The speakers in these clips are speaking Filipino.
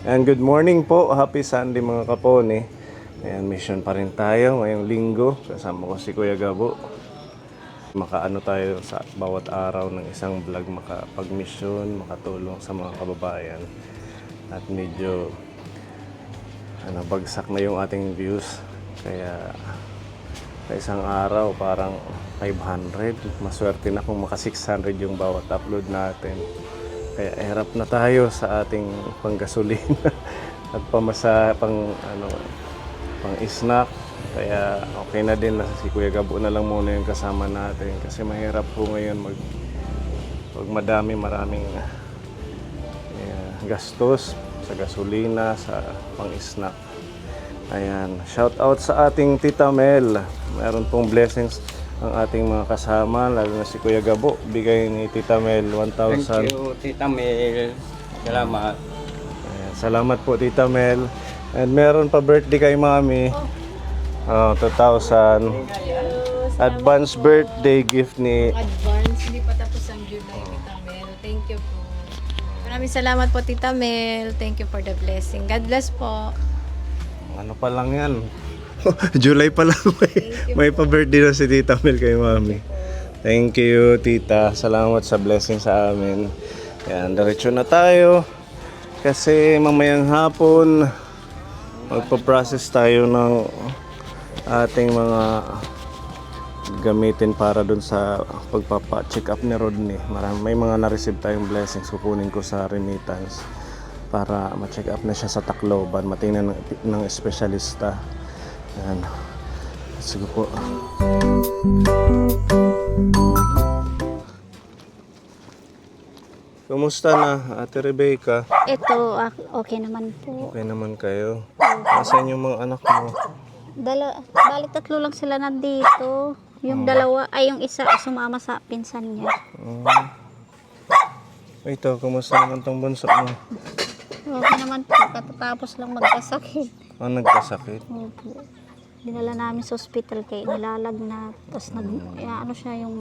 And good morning po, happy Sunday mga kapone. Ayan, mission pa rin tayo ngayong linggo. Kasama ko si Kuya Gabo. Makaano tayo sa bawat araw ng isang vlog, makapag-mission, makatulong sa mga kababayan. At medyo bagsak na yung ating views. Kaya sa isang araw parang 500. Maswerte na kung maka 600 yung bawat upload natin. Kaya hirap na tayo sa ating panggasolina at pamasa pang snack. Kaya okay na din na si Kuya Gabo na lang muna yung kasama natin kasi mahirap po ngayon pag maraming gastos sa gasolina, sa pang-snack. Ayan, shout out sa ating Tita Mel. Meron pong blessings ang ating mga kasama, lalo na si Kuya Gabo. Bigay ni Tita Mel 1,000. Thank you, Tita Mel. Salamat. Ayan, salamat po, Tita Mel. And meron pa birthday kay Mami. 2,000. Advance birthday gift ni... Advance, hindi pa tapos ang July, Tita Mel. Thank you po. Maraming salamat po, Tita Mel. Thank you for the blessing. God bless po. Ano pa lang yan? July pa lang may pa-birthday na si Tita Mel kay Mami. Thank you, Tita. Salamat sa blessing sa amin. Yan, diretso na tayo. Kasi mamayang hapon, magpa-process tayo ng ating mga gamitin para dun sa pagpapa-check up ni Rodney. May mga na-receive tayong blessings. Kukunin ko sa remittance para ma-check up na siya sa Tacloban. Matingnan ng espesyalista. Yan. Sige po. Kumusta na, Ate Rebecca? Ito, okay naman po. Okay naman kayo? Nasaan yung mga anak mo? Balik 3 lang sila nandito. Yung dalawa, ay yung isa sumama sa pinsan niya. Ito, kumusta naman tong bunso mo? Okay naman po, katatapos lang magkasakit. Nagkasakit? Opo. Dinala namin sa ospital kay nilalagnat. Tapos siya yung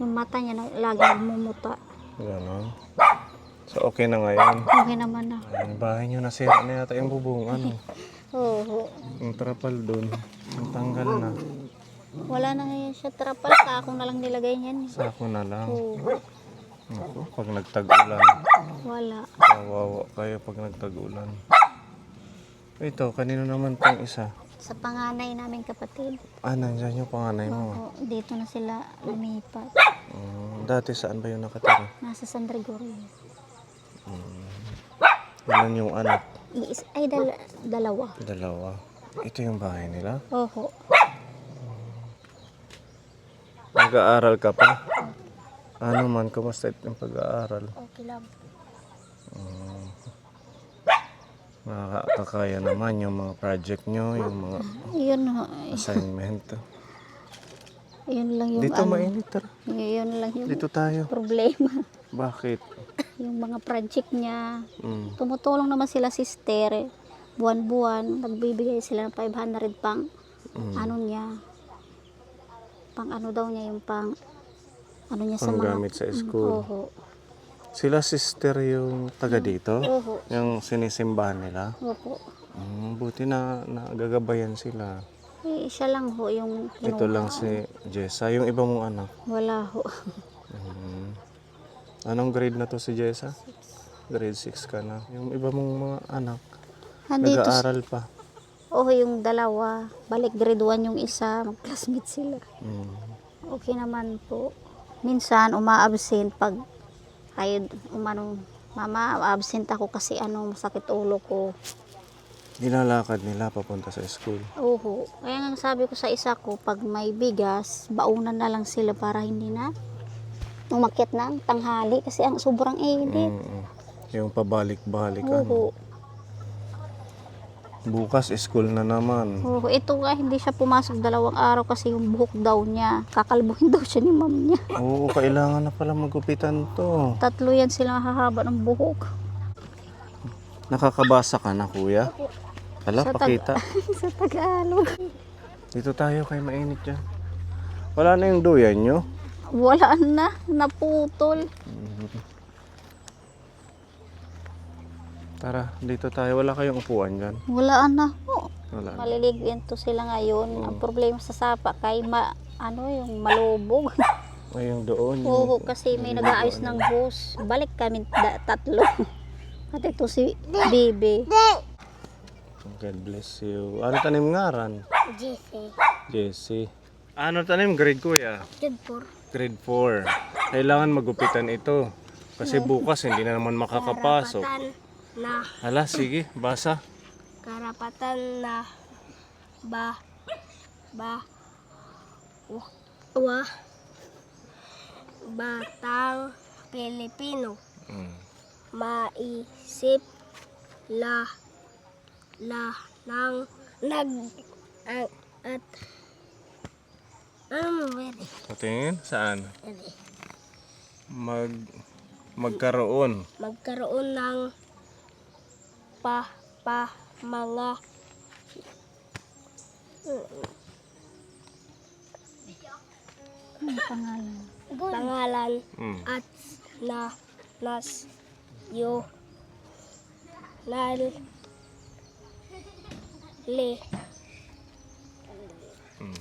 mata niya lagi nagmumuta. Gano'n. So, okay na ngayon? Okay naman na. Ang bahay nyo nasira na yata yung bubong. Oo. Yung trapal doon. Ang tanggal na. Wala na ngayon siya trapal. Ako na lang nilagay niyan. Sako na lang. Oo. Naku, pag nagtag-ulan. Wala. Kawawa kayo pag nagtag-ulan. Ito, kanino naman pang isa? Sa panganay namin kapatid. Nandiyan yung panganay mo. Oo, dito na sila lumipat. Dati saan ba yung nakatira? Nasa San Gregorio. Ilan yung anak? Dalawa. Dalawa. Ito yung bahay nila? Oo. Nag-aaral ka pa? Ano man, kumusta yung pag-aaral? Okay lang. Nakakaya naman yung mga project nyo, yung mga Yun, assignment. yun lang yung Dito mainit, tara. Yun lang yung Dito tayo. problema. Bakit? Yung mga project niya. Mm. Tumutulong naman sila sister. Buwan-buwan. Nagbibigay sila ng 500 pang ano niya. Pang ano daw niya yung pang ano niya sa mga Panggamit sa school. Oo. Sila sister yung taga dito? Oo. Yung sinisimbahan nila? Opo. Buti na nagagabayan sila. Siya lang ho yung Ito lang si Jessa. Yung iba mong anak. wala ho. Anong grade na to si Jessa? Grade 6 ka na. Yung iba mong mga anak, Nandito nag-aaral pa. yung dalawa. Balik grade 1 yung isa. Mag-classmate sila. Okay naman po. Minsan uma-absent pag mama, absent ako kasi masakit ulo ko. Nilalakad nila papunta sa school. Oo. Kaya nga sabi ko sa isa ko, pag may bigas, baunan na lang sila para hindi na umakyat ng tanghali kasi ang sobrang init. Yung pabalik-balik. Oo. Bukas school na naman. Oo. Ito nga, hindi siya pumasok 2 araw kasi yung buhok daw niya. Kakalbuhin daw siya ni ma'am niya. Oo, kailangan na pala magupitan to. 3 yan sila hahaba ng buhok. Nakakabasa ka na, kuya? Hala, pakita. Sa Tagalog. Dito tayo kay mainit dyan. Wala na yung duyan nyo? Wala na, naputol. Tara, dito tayo. Wala kayong upuan dyan. Wala na po. Wala. Maliligyan to sila ngayon. Ang problema sa sapa kay yung malubog. Ngayong doon. Oo, kasi may nag-aayos ng bus. Balik kami tatlo. At ito si Bibi. God bless you. Ano tanim ngaran? Jesse. Jesse. Ano tanim? Grade kuya? Good for. Grade 4. Kailangan magupitan ito. Kasi bukas hindi na naman makakapasok. Na Hala, sige, basa. karapatan na ba batang Pilipino Mm. maisip la nang nag at ano mo pwede? Patingin, saan? Magkaroon. Magkaroon ng mga pangalan Mm. at nasyo le Mm.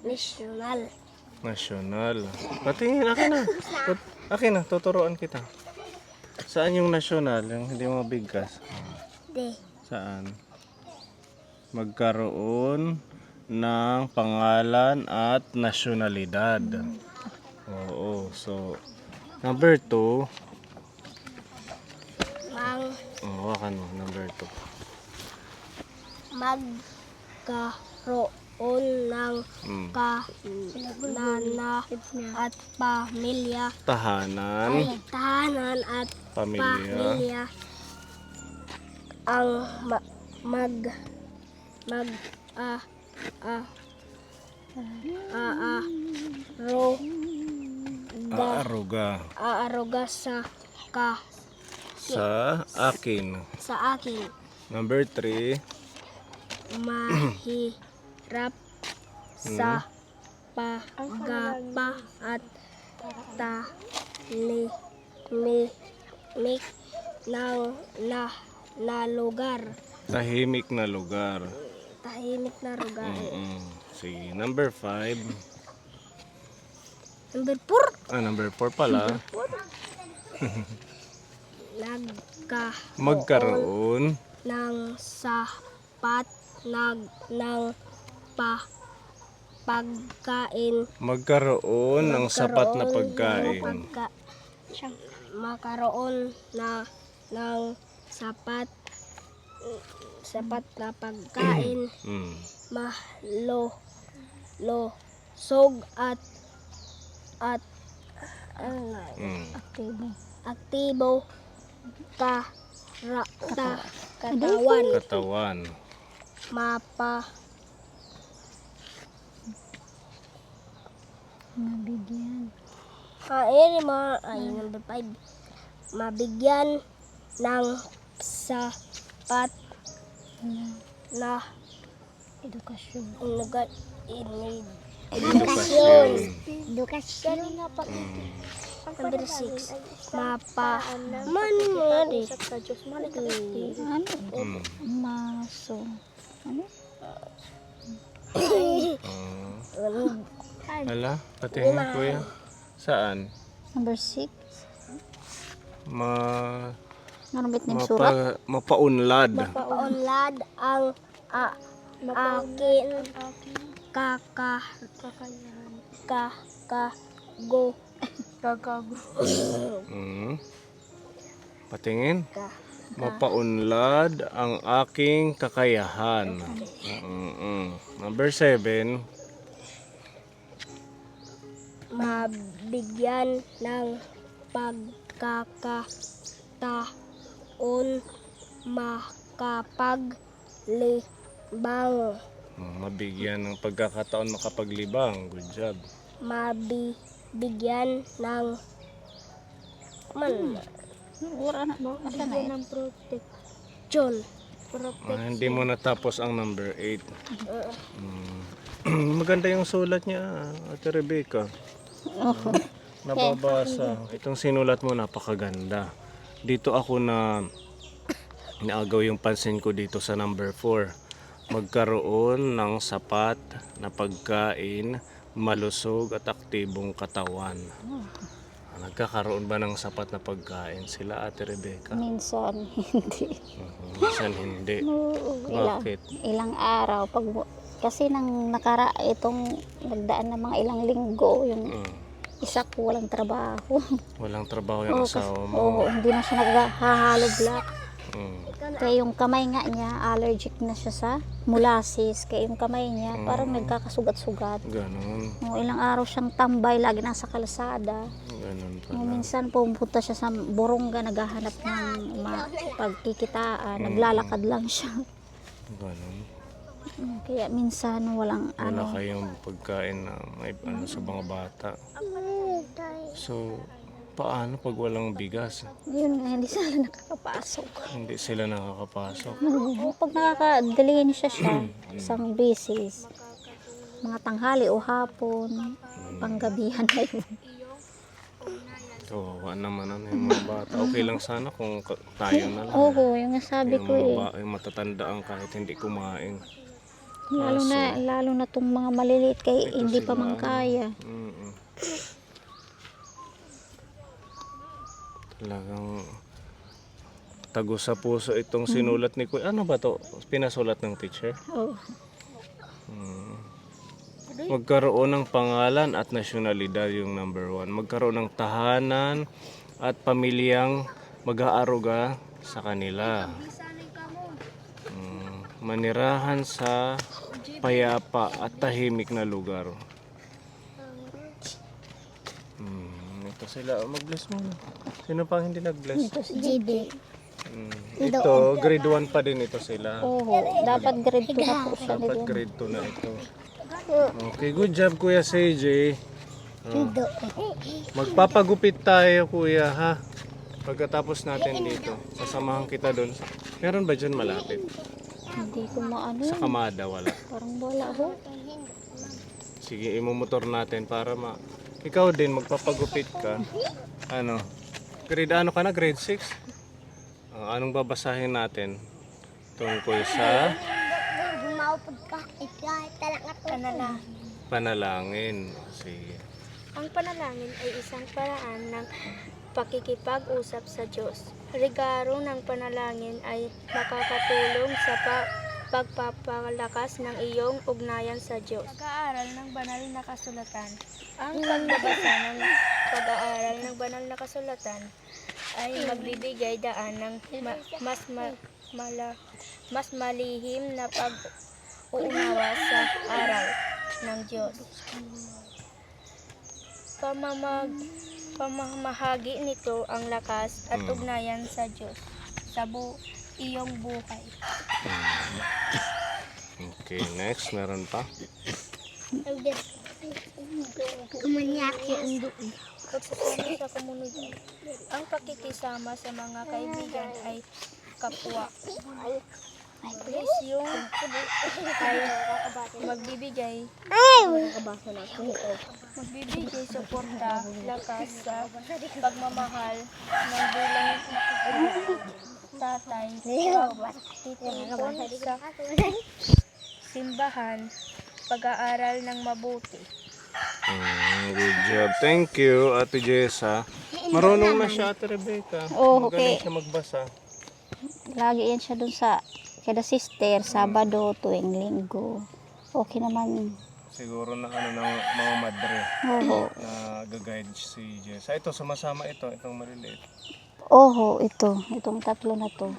national Nasyonal. Patingin, akin na. Akin na, tuturuan kita. Saan yung nasyonal? Yung hindi mo bigkas? de Saan? Magkaroon ng pangalan at nasyonalidad. Oo, so number 2. mang Hawakan mo, number 2. magkaroon ng Mm. kanana at pamilya Tahanan, tahanan at pamilya, pamilya ang aaruga aaruga sa sa akin. akin Number 3. mahirap sa paggapa at tahimik na lugar. Tahimik na lugar. Tahimik na lugar. Sige, number 5. Number 4. Number 4 pala. Magkaroon Magkaroon ng sapat ng pagkain. Magkaroon ng sapat na pagkain. Magkaroon ng sapat na pagkain. Mm. Sog at Mm. aktibo katawan. Katawan. Mabigyan. Number 5. Mabigyan ng sapat na Edukasyon. Edukasyon. Edukasyon. Number 6. Mm. Maso. Ano? Hala, patingin kuya. Saan? Number 6. Narumit ng surat. Mapaunlad. Paunlad ang akin kakago. Mm. Patingin. Mapaunlad ang aking kakayahan. Number 7. Mabigyan ng pagkakataon makapaglibang. Mabigyan ng pagkakataon makapaglibang. Good job. Mabigyan ng protection. Hindi mo natapos ang number 8. Maganda yung sulat niya, Ate Rebecca. nababasa. Itong sinulat mo napakaganda. Dito ako na naagaw yung pansin ko dito sa number 4. Magkaroon ng sapat na pagkain, malusog at aktibong katawan. Nagkakaroon ba ng sapat na pagkain sila, Ate Rebecca? Minsan, hindi. Minsan hindi. Bakit? Ilang araw. Kasi itong nagdaan ng mga ilang linggo, yung isa ko walang trabaho. Walang trabaho yung asawa mo. Oo, hindi na siya naghahalo black. Mm. Kaya yung kamay nga niya, allergic na siya sa molasses. Kaya yung kamay niya, parang nagkakasugat-sugat. Ganon. Ilang araw siyang tambay, lagi nasa kalsada. Ganon pala. Minsan pumunta siya sa Boronga, naghahanap ng pagkikitaan, naglalakad lang siya. Ganon. Kaya minsan walang Wala kayong pagkain na may sa mga bata. So, paano pag walang bigas? Yun nga, hindi sila nakakapasok. Hindi sila nakakapasok. Pag nakakadelihin siya, isang beses, mga tanghali o hapon, panggabihan na yun. Kawawa naman yung mga bata. Okay lang sana kung tayo na lang. Oo, yung nasabi Yung ko yung matatandaan kahit hindi kumain. Lalo na tong mga maliliit kay Ito hindi pa sila, man kaya. Talagang tago sa puso itong sinulat ni Kuya. Ano ba to? Pinasulat ng teacher? Oo. Magkaroon ng pangalan at nasyonalidad yung number 1. Magkaroon ng tahanan at pamilyang mag-aaruga sa kanila. Manirahan sa payapa at tahimik na lugar. Ito sila. Mag-bless mo. Sino pang hindi nag-bless? Ito si JD. Ito, grade 1 pa din ito sila. Oo, dapat grade 2 na po siya. Dapat grade 2 na ito. Okay, good job Kuya CJ. Magpapagupit tayo Kuya ha. Pagkatapos natin dito, sasamahan kita doon. Meron ba dyan malapit? Hindi ko maano. Sa Kamada wala. Parang wala ho. Sige, imumotor natin para ikaw din magpapagupit ka. Ano? Grade ano ka na? Grade 6? Anong babasahin natin? Tungkol sa panalangin. Sige. Ang panalangin ay isang paraan ng pakikipag-usap sa Diyos. Regalo ng panalangin ay makakatulong sa pagpapalakas ng iyong ugnayan sa Diyos. Pag-aaral ng banal na kasulatan. Ang pagbabasa ng pag-aaral ng banal na kasulatan ay magbibigay daan ng mas malihim na pag-uunawa sa aral ng Diyos. Pamamahagi nito ang lakas at ugnayan sa Diyos sa iyong buhay. Okay, next. Meron pa? Pagsasama sa komunidad. Ang pakikisama sa mga kaibigan ay kapwa. Yung ay magbibigay suporta, lakas sa pagmamahal ng bilang tatay, titipon sa simbahan, pag-aaral ng mabuti. Good job. Thank you, Ate Jessa. Marunong na siya, Ate Rebecca. Oo, Magaling okay. siya magbasa. Lagi yan siya dun sa kada sister, Sabado, tuwing Linggo. Okay naman. Siguro na ng mga madre Oo. na gag-guide si Jessa. Ito, sumasama itong maliliit. Oo, itong tatlo na to.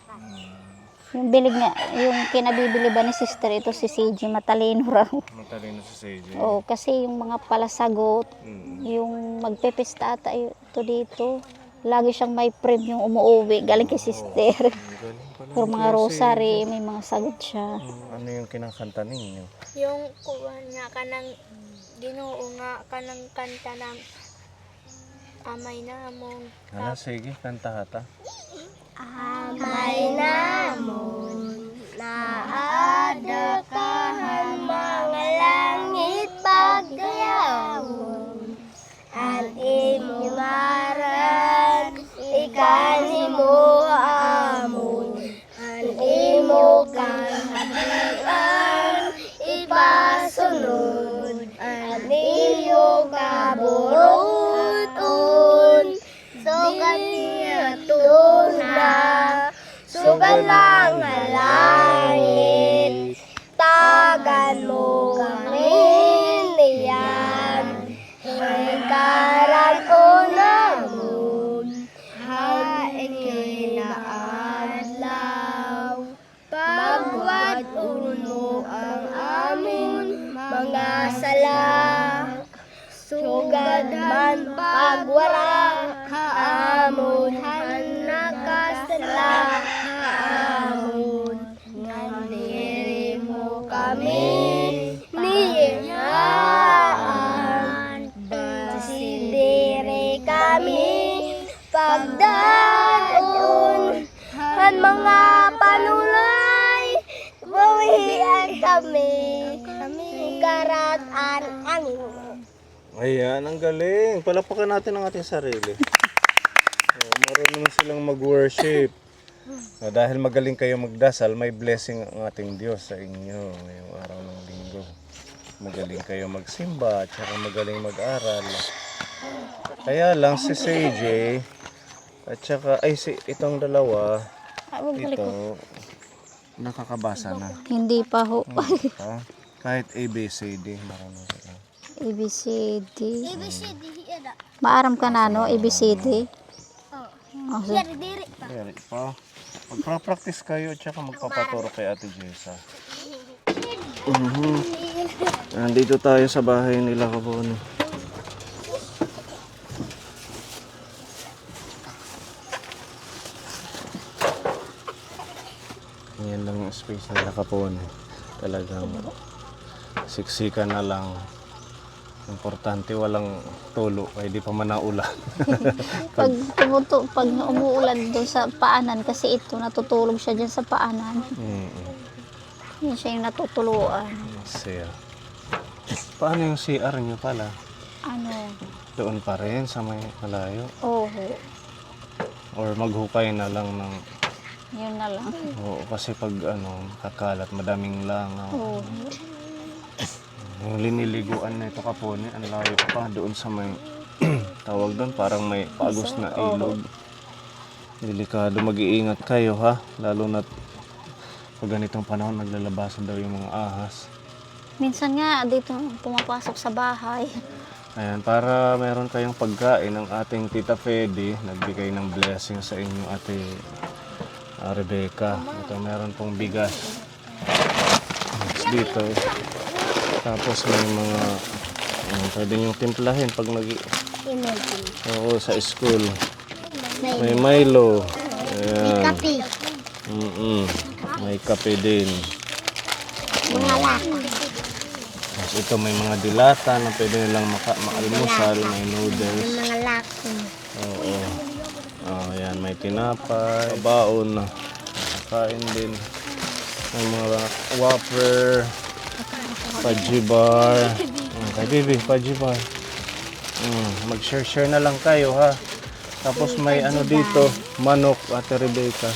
Yung bilig niya, yung kinabibili ba ni sister, ito si CJ, matalino raw. Matalino si CJ. Oo, kasi yung mga palasagot, yung magpepesta ata ito dito, lagi siyang may frame yung umuwi, galing kay sister. Pero mga rosary, may mga sagot siya. Ano yung kinakanta ninyo? Yung kuwan nga ka ng Ginoo nga ka ng kanta ng amay namon. Sige, kanta hata. Amay namon naada kahan mga langit paggayawon. Ang imo aran ikanimo amon an imo kahabian ipasunod an iyo kaburuton sugat niya tuna sugal lang nga langit tagan mo kami niyan karan o namon haing kinaadlaw pagwad mo ang amon mga sala sugad man pagwara haamon nakasala haamon ngandiri mo kami niyaan basidiri kami pagdaon han mga panulay buhian kami karatan angin. Ayan, ang galing. Palapakan natin ang ating sarili. Marunong silang mag-worship. Dahil magaling kayo magdasal, may blessing ang ating Diyos sa inyo ngayong araw ng linggo. Magaling kayo magsimba at saka magaling mag-aral. Kaya lang si CJ at saka itong dalawa, ito nakakabasa na. Hindi pa ho. Ha? Kahit ABCD, marunong sila. ABCD. Maaram ka na, no? ABCD. Oh, so, Very pa. Magpa-practice kayo at saka magpapaturo kay Ate Jessa. Nandito tayo sa bahay nila Kabon. Yan lang yung space nila Kabon. Talagang siksikan na lang. Importante walang tulo kaya di pa manaulan. pag umuulan doon sa paanan, kasi ito natutulog siya dyan sa paanan. Yan siya yung natutuluan. Siya. Paano yung CR nyo pala? Ano? Doon pa rin sa may malayo? Oo. Or maghukay na lang ng... Yun na lang. Oo, kasi pag kakalat, madaming langaw. Oo. Yung liniliguan na ito Kapone, ang layo pa doon sa may tawag doon, parang may paagos na ilog. Delikado, mag-iingat kayo ha, lalo na pag ganitong panahon naglalabasan daw yung mga ahas. Minsan nga dito pumapasok sa bahay. Ayan, para meron kayong pagkain ng ating Tita Fedy, nagbigay ng blessing sa inyo Ate Rebecca. Ito meron pong bigas. Dito. Tapos may mga pwede nyo timplahin pag sa school. May Milo. Ayan. May kape din. Tapos ito may mga dilata na pwede nilang maalmusal. May noodles. Oo. Ayan, may tinapay. Baon na. Kain din. May mga Whopper. Fudgy bar. Kay Bibi, fudgy bar. Mag-share na lang kayo ha. Tapos may dito, manok, Ate Rebecca.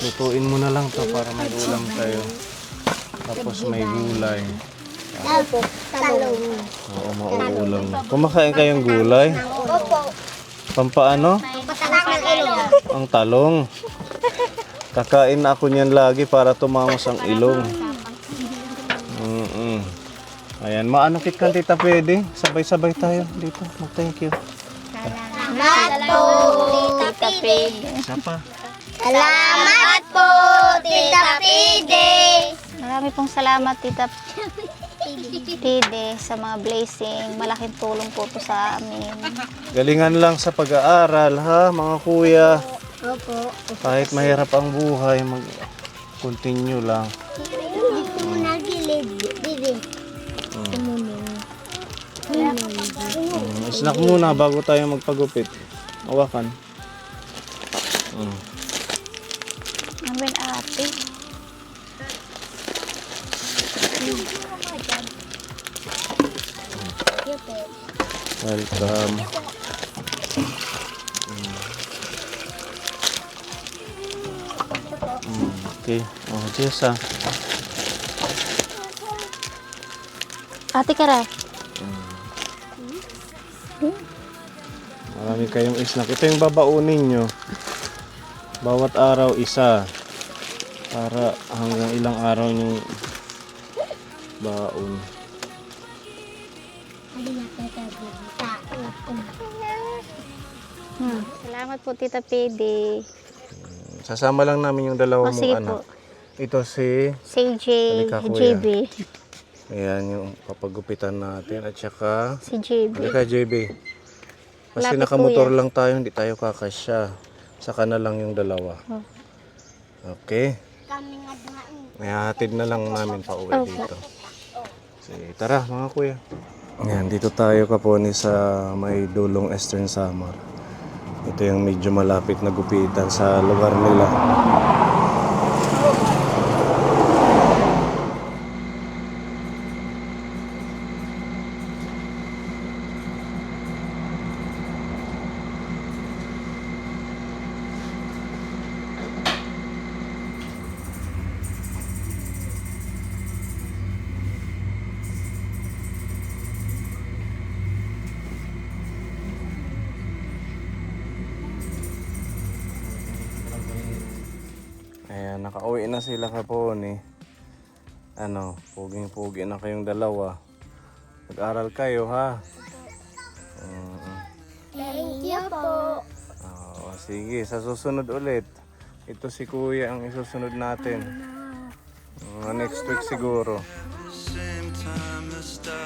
Lutuin mo na lang to para may ulam kayo. Tapos may gulay. Talong. Oo, mauulam. Kumakain kayong gulay? Opo. Pampaano? Patalak ng ilong. Ang talong. Kakain na ako niyan lagi para tumamos ang ilong. Ayan, maanokit ka Tita Fedy. Sabay-sabay tayo dito. Thank you. Salamat po, Tita Fedy. Isa pa. Salamat po, Tita Fedy. Marami pong salamat Tita Fedy sa mga blessing. Malaking tulong po to sa amin. Galingan lang sa pag-aaral ha, mga kuya. Opo. Kahit mahirap ang buhay, mag-continue lang. Muna gilid, Bibi. Snack muna bago tayo magpagupit. Hawakan. Ano ba ate? Welcome. Okay. Oh, Diyos ah. Ate Kara, Marami kayong snack. Ito yung babaunin nyo. Bawat araw isa. Para hanggang ilang araw yung baon. salamat po Tita Pede. Sasama lang namin yung dalawa O mong sige anak. po, Ito si... CJ, Halika, kuya. JB, Ayan yung papagupitan natin. At saka... si JB. Halika, JB. Kasi Lapit, nakamotor kuya. lang tayo, hindi tayo kakasya. Saka na lang yung dalawa. Oh. Okay. Kami nga nga. Ihahatid na lang namin pa uwi Opo. dito. Sige, tara mga kuya. Ayan, dito tayo kaponi sa may dulong Eastern Samar. Ito yung medyo malapit na gupitan sa lugar nila. Ayan, nakauwi na sila kaponi. Ano, puging-pugi na kayong dalawa. Mag-aral kayo ha. Thank you po. Sige, sa susunod ulit. Ito si kuya ang isusunod natin. Next week siguro. Same time the stars